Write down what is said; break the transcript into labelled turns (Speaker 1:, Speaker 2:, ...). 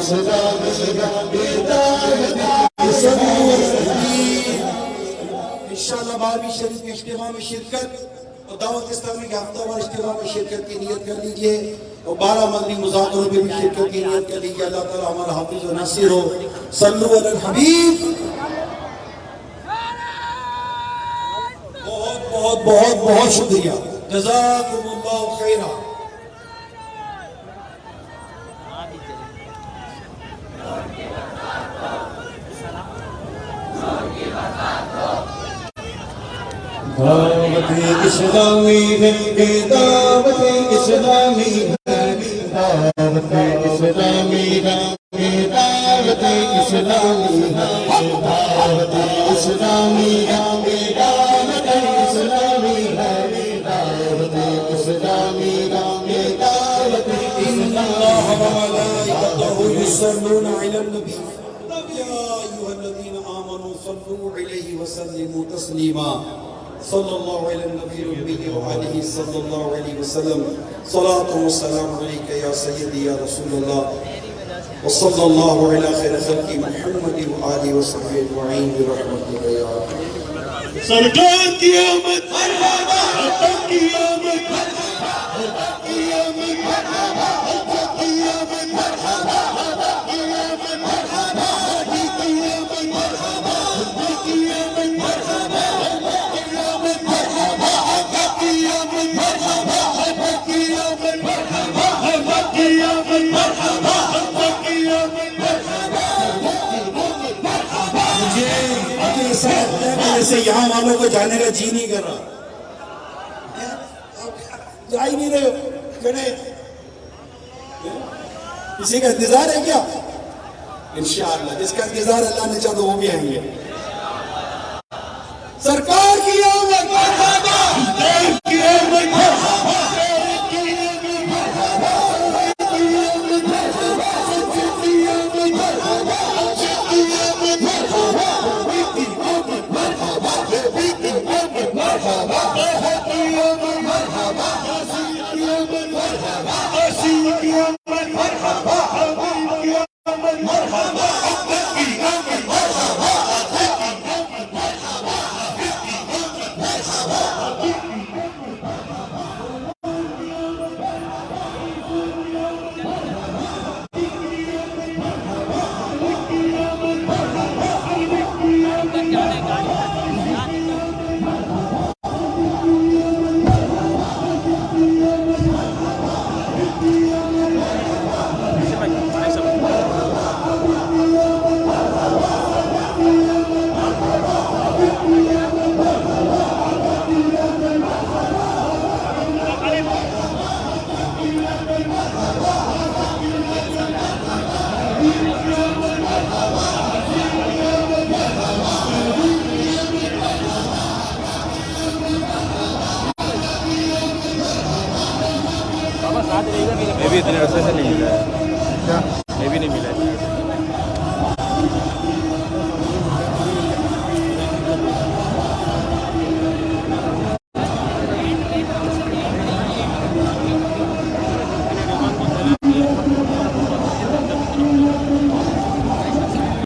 Speaker 1: انشاءاللہ 12ویں شریف کے اجتماع میں شرکت اور دعوت اسلامی کے ہفتہ وار اجتماع میں شرکت کی نیت کر لیجئے اور 12 مدنی مذاکروں میں بھی شرکت کی نیت کر لیجئے. اللہ تعالیٰ ہمارا حافظ و ناصر ہو. صلو علی الحبیب. بہت بہت بہت بہت شکریہ. جزاکم اللہ خیرہ.
Speaker 2: دعوت اسلامی ہے، دعوت اسلامی ہے، دعوت اسلامی ہے، دعوت اسلامی ہے، دعوت اسلامی ہے، دعوت اسلامی ہے، دعوت اسلامی ہے، دعوت
Speaker 1: ان اللہ وملائکتہ یصلون علی النبی یا ایھا الذین آمنوا صلوا علیہ وسلموا تسلیما. صلی اللہ علی النبی الامی وآلہ صلی اللہ علیہ وسلم. صلاۃ و سلام علیک یا سیدی یا رسول اللہ وصلی اللہ علی خیر خلق محمد وآلہ وصحبہ اجمعین برحمتک یا رب.
Speaker 2: سرکار کی آمد، آقا کی آمد، آقا کی آمد، آقا کی آمد، مرحبا، آقا کی آمد، مرحبا، آقا کی آمد، مرحبا، آقا کی آمد، مرحبا، آقا کی آمد، مرحبا، آقا کی آمد، مرحبا، آقا کی آمد، مرحبا، آقا کی آمد، مرحبا، آقا کی آمد، مرحبا.
Speaker 1: مجھے ایسا لگتا ہے کہ جیسے یہاں والوں کو جانے کا جی نہیں کر رہا. جا ہی نہیں رہے کھڑے. کسی کا انتظار ہے کیا؟ انشاءاللہ جس کا انتظار اللہ نے چاہا تو وہ بھی آئیں گے. سرکار کی آمد، مرحبا،
Speaker 2: کی آمد، مرحبا، کی آمد، مرحبا، کی آمد، مرحبا، کی آمد، مرحبا، کی آمد، مرحبا، کی آمد، مرحبا، کی آمد، مرحبا، کی آمد، مرحبا، کی آمد، مرحبا، کی آمد، مرحبا، کی آمد، مرحبا، کی آمد، مرحبا.
Speaker 3: میں بھی اتنے عرصے سے نہیں ملا ہے.